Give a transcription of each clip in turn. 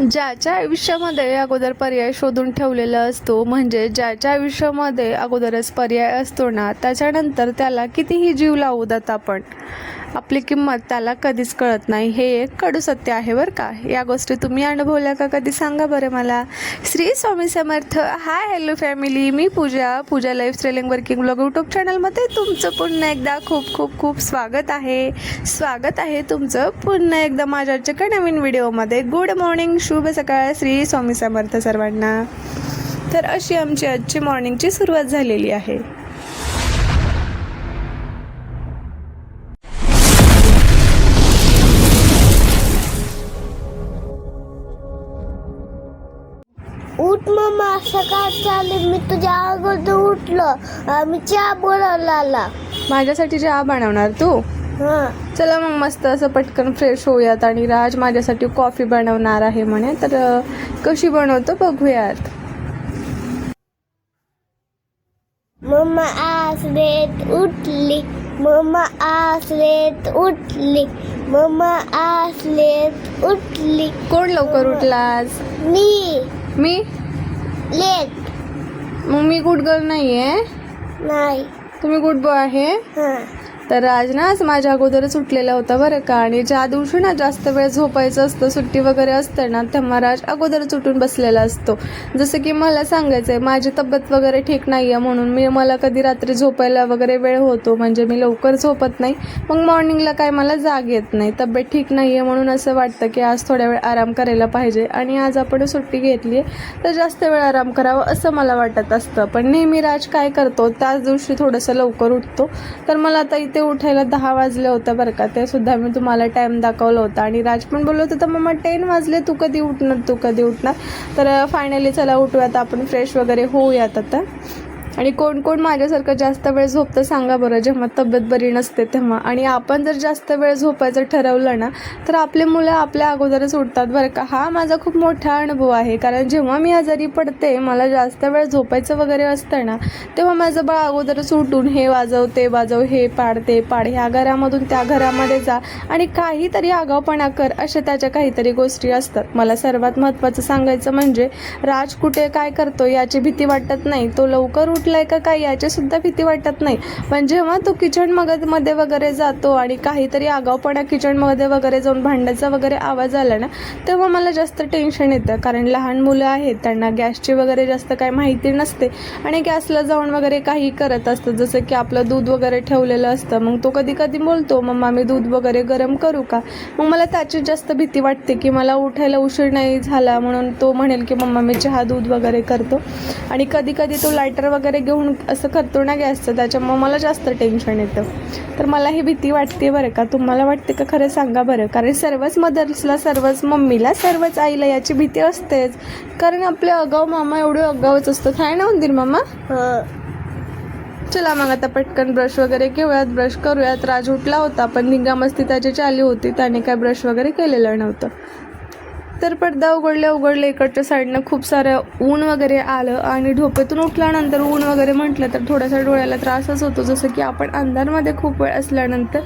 ज्याच्या आयुष्यामध्ये अगोदर पर्याय शोधून ठेवलेला असतो, म्हणजे ज्याच्या आयुष्यामध्ये अगोदरच पर्याय असतो ना, त्याच्यानंतर त्याला कितीही जीव लावू देत आपण, आपली किंमत त्याला कधीच कळत नाही. हे एक कडू सत्य आहे बरं का. या गोष्टी तुम्ही अनुभवल्या का कधी, सांगा बरं मला. Shri Swami Samarth. Hi hello family, मी Pooja lifestyle working blog YouTube चॅनलमध्ये तुमचं पुन्हा एकदा खूप खूप खूप स्वागत आहे तुमचं पुन्हा एकदा माझ्या आजच्या नवीन व्हिडिओमध्ये. गुड मॉर्निंग, शुभ सकाळ, श्री स्वामी समर्थ सर्वांना. तर अशी आमची आजची मॉर्निंगची सुरुवात झालेली आहे. उठ मम्मा, सकाळ चालली. मी तुझ्या अगोदर उठलो. आम्ही चहा बनवला आला. माझ्यासाठी चहा बनवणार तू? चला मग मस्त असं पटकन फ्रेश होऊयात. आणि राज माझ्यासाठी कॉफी बनवणार आहे म्हणे, तर कशी बनवतो बघूयात. मम्मा आसलेत उठली. मम्मा आसलेत उठली. मम्मा आसलेत उठली. कोण लवकर उठलास? मी लेट मग मी गुड गर्ल नाही आहे, नाही. तुम्ही गुड बॉय आहे. तर आज ना आज माझ्या अगोदरच उठलेला होता बरं का. आणि ज्या दिवशी ना जास्त वेळ झोपायचं असतं, सुट्टी वगैरे असते ना, तेव्हा राज अगोदरच उठून बसलेला असतो. जसं की मला सांगायचं आहे, माझी तब्येत वगैरे ठीक नाही आहे म्हणून मला कधी रात्री झोपायला वगैरे वेळ होतो, म्हणजे मी लवकर झोपत नाही. मग मॉर्निंगला काय मला जाग येत नाही, तब्येत ठीक नाही आहे म्हणून असं वाटतं की आज थोड्या वेळ आराम करायला पाहिजे. आणि आज आपण सुट्टी घेतली आहे तर जास्त वेळ आराम करावा असं मला वाटत असतं. पण नेहमी राज काय करतो, त्याच दिवशी थोडंसं लवकर उठतो. तर मला आता इथे उठायला 10 वाजले होतं बरं का. ते सुद्धा मी तुम्हाला टाईम दाखवला होता. आणि राज पण बोलत होता, मम्मा 10 वाजले, तू कधी उठणार. तर फायनली चला उठूयात, आपण फ्रेश वगैरे होऊयात आता. आणि कोण कोण माझ्यासारखं जास्त वेळ झोपतं सांगा बरं, जेव्हा तब्येत बरी नसते तेव्हा. आणि आपण जर जास्त वेळ झोपायचं ठरवलं ना, तर आपले मुलं आपल्या अगोदरच उठतात बरं का. हा माझा खूप मोठा अनुभव आहे, कारण जेव्हा मी आजारी पडते, मला जास्त वेळ झोपायचं वगैरे असतं ना, तेव्हा माझं बाळ अगोदरच उठून हे वाजव ते वाजव, हे पाड ते पाड, ह्या घरामधून त्या घरामध्ये जा आणि काहीतरी आगाऊपणा कर, अशा त्याच्या काहीतरी गोष्टी असतात. मला सर्वात महत्त्वाचं सांगायचं म्हणजे राज कुठे काय करतो याची भीती वाटत नाही, तो लवकर उठलाय का काय याची सुद्धा भीती वाटत नाही. पण जेव्हा तो किचन मध्ये वगैरे जातो आणि काहीतरी आगाऊपणा किचनमध्ये वगैरे जाऊन भांड्याचा वगैरे आवाज आला ना, तेव्हा मला जास्त टेन्शन येतं. कारण लहान मुलं आहेत, त्यांना गॅसची वगैरे जास्त काही माहिती नसते आणि गॅसला जाऊन वगैरे काही करत असतं. जसं की आपलं दूध वगैरे ठेवलेलं असतं, मग तो कधी कधी बोलतो, मम्मा मी दूध वगैरे गरम करू का. मग मला त्याची जास्त भीती वाटते की मला उठायला उशीर नाही झाला म्हणून तो म्हणेल की मम्मा मी चहा दूध वगैरे करतो. आणि कधी कधी तो लायटर वगैरे घेऊन असं करतो ना गॅसचं, त्याच्यामुळे मला जास्त टेन्शन येतं. तर मला ही भीती वाटते बरं का. तुम्हाला वाटते का खरं सांगा बरं. कारण सर्वच मदर्सला, सर्वच मम्मीला, सर्वच आईला याची भीती असतेच. कारण आपले आगाऊ मामा एवढे आगाऊच असतात, आहे ना उंदीर मामा. चला मग आता पटकन ब्रश वगैरे घेऊयात, ब्रश करूयात. राज उठला होता पण निगामस्ती त्याची चालू होती, त्याने काय ब्रश वगैरे केलेलं नव्हतं. तर पडदा उघडले इकडच्या साईडनं खूप सारं ऊन वगैरे आलं. आणि झोपेतून उठल्यानंतर ऊन वगैरे म्हटलं तर थोडासा डोळ्याला त्रासच होतो. जसं की आपण अंधारमध्ये खूप वेळ असल्यानंतर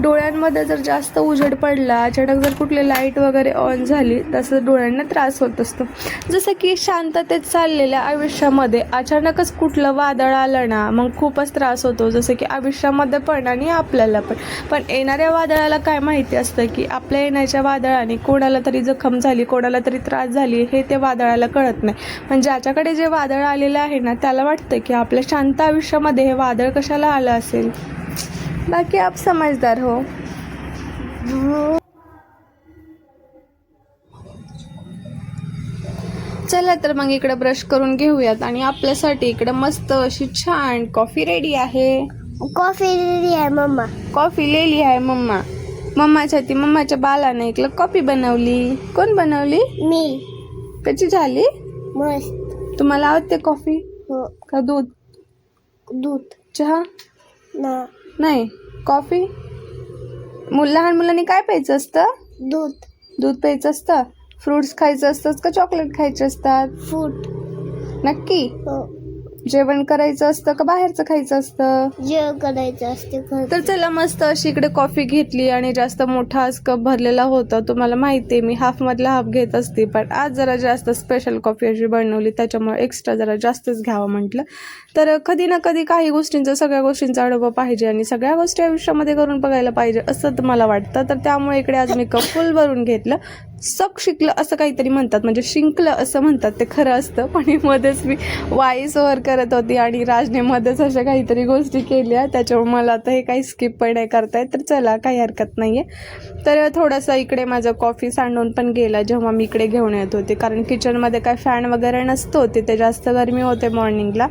डोळ्यांमध्ये जर जास्त उजेड पडला, अचानक जर कुठली लाईट वगैरे ऑन झाली, तसं डोळ्यांना त्रास होत असतो. जसं की शांततेत चाललेल्या आयुष्यामध्ये अचानकच कुठलं वादळ आलं ना, मग खूपच त्रास होतो. जसं की आयुष्यामध्ये पण आणि आपल्याला पण येणाऱ्या वादळाला काय माहिती असतं की आपल्या येण्याच्या वादळाने कोणाला तरी जखम झाली, कोणाला तरी त्रास झाली, हे त्या वादळाला कळत नाही. पण ज्याच्याकडे जे वादळ आलेलं आहे ना, त्याला वाटतं की आपल्या शांत आयुष्यामध्ये हे वादळ कशाला आलं असेल. बाकी आप समजदार हो. चला तर मग इकडे ब्रश करून घेऊयात. आणि आपल्यासाठी इकडे मस्त अशी छान कॉफी रेडी आहे. कॉफी रेडी आहे मम्मा. कॉफी लिहिली आहे मम्मा. मम्मासाठी मम्माच्या बालाने एक कॉफी बनवली. कोण बनवली? मी. कशी झाली? मस्त. तुम्हाला आवडते कॉफी हो. का दूध? दूध. चहा नाही, कॉफी. लहान मुलांनी काय प्यायचं असतं? दूध प्यायचं असतं. फ्रुट्स खायचं असतं का चॉकलेट खायचे असतात? फ्रूट. नक्की? हो. जेवण करायचं असतं का बाहेरचं खायचं असतं? जेवण करायचं असते तर खरं. चला, मस्त अशी इकडे कॉफी घेतली आणि जास्त मोठा आज कप भरलेला होता. तुम्हाला माहिती आहे मी हाफमधला हाफ घेत असते, पण आज जरा जास्त स्पेशल कॉफी अशी बनवली, त्याच्यामुळे एक्स्ट्रा जरा जास्तच घ्यावं म्हटलं. तर कधी ना कधी काही गोष्टींचा, सगळ्या गोष्टींचा अनुभव पाहिजे आणि सगळ्या गोष्टी आयुष्यामध्ये करून बघायला पाहिजे असं तर मला वाटतं. तर त्यामुळे इकडे आज मी कप फुल भरून घेतलं. सक शिकलं असं काहीतरी म्हणतात, म्हणजे शिंकलं असं म्हणतात, ते खरं असतं. पण मध्येच मी वॉइस ओव्हर करत होती आणि राजने मध्येच अशा काहीतरी गोष्टी केल्या, त्याच्यामुळे मला आता हे काही स्किप पण नाही करता येत. तर चला, काही हरकत नाही आहे. तर थोडंसं इकडे माझं कॉफी सांडून पण गेला जेव्हा मी इकडे घेऊन येत होते, कारण किचनमध्ये काय फॅन वगैरे नसतो, तिथे जास्त गरमी होते मॉर्निंगला.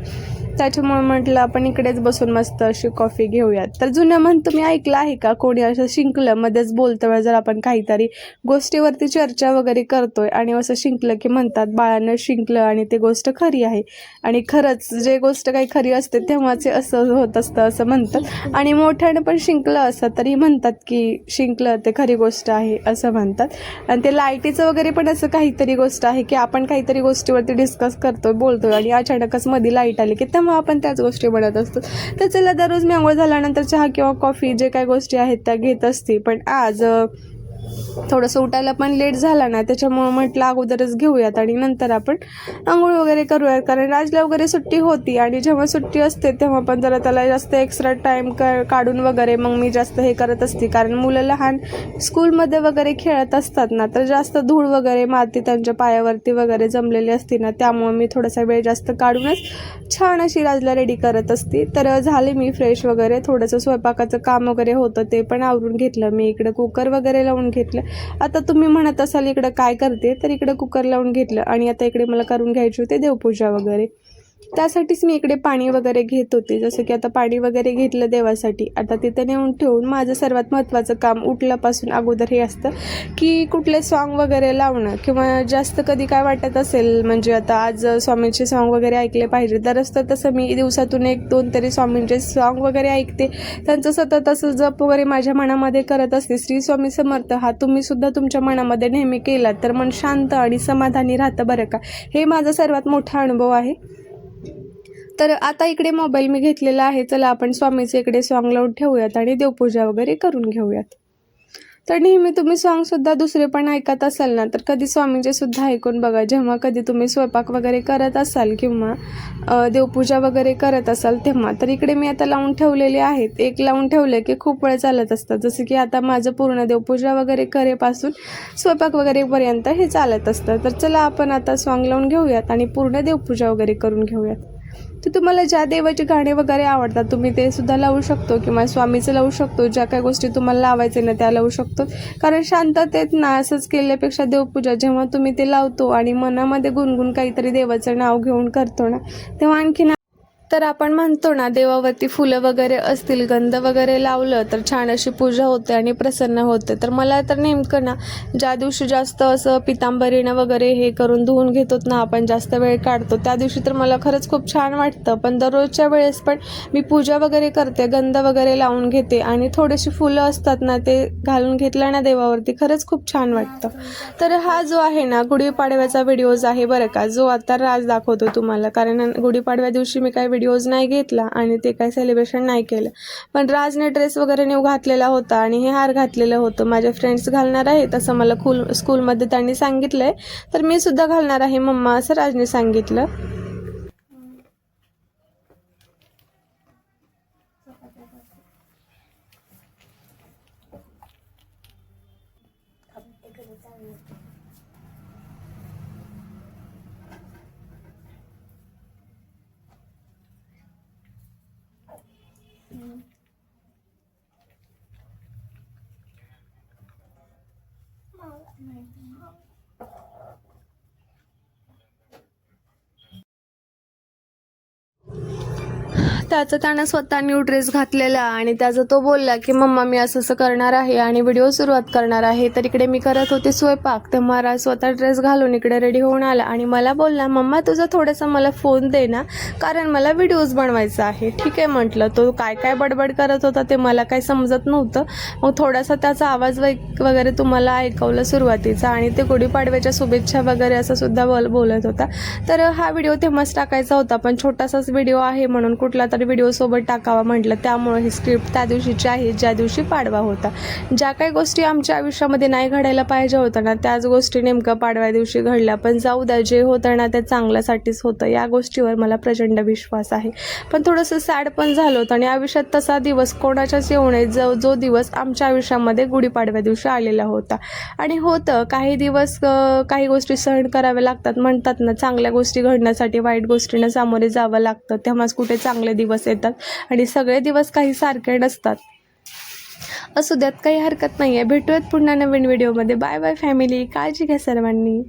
त्याच्यामुळे म्हटलं आपण इकडेच बसून मस्त अशी कॉफी घेऊयात. तर जुनं म्हण तुम्ही ऐकलं आहे का, कोणी असं शिंकलं मध्येच बोलतं वेळ जर आपण काहीतरी गोष्टीवरती चर्चा वगैरे करतोय आणि असं शिंकलं की म्हणतात बाळानं शिंकलं आणि ते गोष्ट खरी आहे. आणि खरंच जे गोष्ट काही खरी असते तेव्हाच असं होत असतं असं म्हणतात. आणि मोठ्यानं पण शिंकलं असं तरी म्हणतात की शिंकलं ते खरी गोष्ट आहे असं म्हणतात. आणि ते लाईटीचं वगैरे पण असं काहीतरी गोष्ट आहे की आपण काहीतरी गोष्टीवरती डिस्कस करतोय, बोलतोय आणि अचानकच मध्ये लाईट आली की तेव्हा आपण त्याच गोष्टी बनत असतो. तर चला, दररोज मी आंघोळ झाल्यानंतर चहा किंवा कॉफी जे काही गोष्टी आहेत त्या घेत असते, पण आज थोडंसं उठायला पण लेट झाला ना, त्याच्यामुळं म्हटलं अगोदरच घेऊयात आणि नंतर आपण आंघोळ वगैरे करूयात. कारण राजला वगैरे सुट्टी होती आणि जेव्हा सुट्टी असते तेव्हा पण जरा त्याला जास्त एक्स्ट्रा टाईम काढून वगैरे मग मी जास्त हे करत असते. कारण मुलं लहान स्कूलमध्ये वगैरे खेळत असतात ना, तर जास्त धूळ वगैरे माती त्यांच्या पायावरती वगैरे जमलेली असते ना, त्यामुळे मी थोडासा वेळ जास्त काढूनच छान अशी राजला रेडी करत असते. तर झाले मी फ्रेश वगैरे, थोडंसं स्वयंपाकाचं काम वगैरे होतं ते पण आवरून घेतलं. मी इकडं कुकर वगैरे लावून घेतलं. आता तुम्ही म्हणत असाल इकडं काय करते, तर इकडं कुकर लावून घेतलं आणि आता इकडे मला करून घ्यायची होती देवपूजा वगैरे. त्यासाठीच मी इकडे पाणी वगैरे घेत होते. जसं की आता पाणी वगैरे घेतलं देवासाठी, आता तिथं नेऊन ठेवून माझं सर्वात महत्त्वाचं काम उठल्यापासून अगोदर हे असतं की कुठले सॉन्ग वगैरे लावणं, किंवा जास्त कधी काय वाटत असेल म्हणजे आता आज स्वामींचे सॉन्ग वगैरे ऐकले पाहिजे, तरच तर तसं मी दिवसातून 1-2 तरी स्वामींचे सॉन्ग वगैरे ऐकते. त्यांचं सतत असं जप वगैरे माझ्या मनामध्ये करत असते. श्री स्वामी समर्थ हा तुम्ही सुद्धा तुमच्या मनामध्ये नेहमी केलात तर मन शांत आणि समाधानी राहतं बरं का. हे माझा सर्वात मोठा अनुभव आहे. तर आता इकडे मोबाईल मी घेतलेला आहे. चला आपण स्वामीचे इकडे सॉन्ग लावून ठेवूयात आणि देवपूजा वगैरे करून घेऊयात. तर नेहमी तुम्ही सॉन्गसुद्धा दुसरे पण ऐकत असाल ना, तर कधी स्वामींचे सुद्धा ऐकून बघा. जेव्हा कधी तुम्ही स्वयंपाक वगैरे करत असाल किंवा देवपूजा वगैरे करत असाल तेव्हा. तर इकडे मी आता लावून ठेवलेले आहेत. एक लावून ठेवले की खूप वेळ चालत असतात. जसं की आता माझं पूर्ण देवपूजा वगैरे करेपासून स्वयंपाक वगैरेपर्यंत हे चालत असतं. तर चला आपण आता सॉन्ग लावून घेऊयात आणि पूर्ण देवपूजा वगैरे करून घेऊयात. तर तुम्हाला ज्या देवाचे गाणे वगैरे आवडतात तुम्ही ते सुद्धा लावू शकतो किंवा स्वामीचं लावू शकतो. ज्या काही गोष्टी तुम्हाला लावायचे ना त्या लावू शकतो. कारण शांततेत ना असंच केल्यापेक्षा देवपूजा जेव्हा तुम्ही ते लावतो आणि मनामध्ये गुणगुण काहीतरी देवाचं नाव घेऊन करतो ना, तेव्हा आणखीन तर आपण म्हणतो ना देवावरती फुलं वगैरे असतील, गंध वगैरे लावलं तर छान अशी पूजा होते आणि प्रसन्न होते. तर मला तर नेमकं ना ज्या दिवशी जास्त असं पितांबरीनं वगैरे हे करून धुवून घेतोत ना आपण, जास्त वेळ काढतो, त्या दिवशी तर मला खरंच खूप छान वाटतं. पण दररोजच्या वेळेस पण मी पूजा वगैरे करते, गंध वगैरे लावून घेते आणि थोडेशी फुलं असतात ना ते घालून घेतलं ना देवावरती, खरंच खूप छान वाटतं. तर हा जो आहे ना गुढीपाडव्याचा व्हिडिओज आहे बरं का, जो आता राज दाखवतो तुम्हाला. कारण गुढीपाडव्या दिवशी मी काय व्हिडिओज नाही घेतला आणि ते काय सेलिब्रेशन नाही केलं. पण राजने ड्रेस वगैरे न्यू घातलेला होता आणि हे हार घातलेलं होतं. माझे फ्रेंड्स घालणार आहे तसं मला स्कूलमध्ये त्यांनी सांगितलं आहे, तर मी सुद्धा घालणार आहे मम्मा असं राजने सांगितलं. त्याचं त्यानं स्वतः न्यू ड्रेस घातलेला आणि त्याचं तो बोलला की मम्मा मी असं असं करणार आहे आणि व्हिडिओ सुरुवात करणार आहे. तर इकडे मी करत होते स्वयंपाक, तर महाराज स्वतः ड्रेस घालून इकडे रेडी होऊन आला आणि मला बोलला मम्मा तुझा थोडासा मला फोन दे ना, कारण मला व्हिडिओज बनवायचा आहे. ठीक आहे म्हटलं. तो काय काय बडबड करत होता ते मला काही समजत नव्हतं. मग थोडासा त्याचा आवाज वगैरे तुम्हाला ऐकवलं सुरुवातीचा आणि ते गुढीपाडव्याच्या शुभेच्छा वगैरे असं सुद्धा बोलत होता. तर हा व्हिडिओ तेव्हाच टाकायचा होता, पण छोटासाच व्हिडिओ आहे म्हणून कुठला तरी व्हिडिओ सोबत टाकावा म्हटलं. त्यामुळे ही स्क्रिप्ट त्या दिवशीची आहे ज्या दिवशी पाडवा होता. ज्या काही गोष्टी आमच्या आयुष्यामध्ये नाही घडायला पाहिजे होत्या ना, त्याच गोष्टी नेमकं पाडव्या दिवशी घडल्या. पण जाऊ द्या, जे होतं ना ते चांगल्यासाठीच होतं, या गोष्टीवर मला प्रचंड विश्वास आहे. पण थोडंसं सॅड पण झालं होतं आणि आयुष्यात तसा दिवस कोणाच्याच येऊ नये जो दिवस आमच्या आयुष्यामध्ये गुढीपाडव्या दिवशी आलेला होता. आणि होतं काही दिवस काही गोष्टी सहन कराव्या लागतात. म्हणतात ना, चांगल्या गोष्टी घडण्यासाठी वाईट गोष्टींना सामोरे जावं लागतं, तेव्हाच कुठे चांगले दिवस येतात. आणि सगळे दिवस काही सारखे नसतात. असू द्यात, काही हरकत नाही आहे. भेटूयात पुन्हा नवीन व्हिडिओमध्ये. Bye bye family. काळजी घ्या सर्वांनी.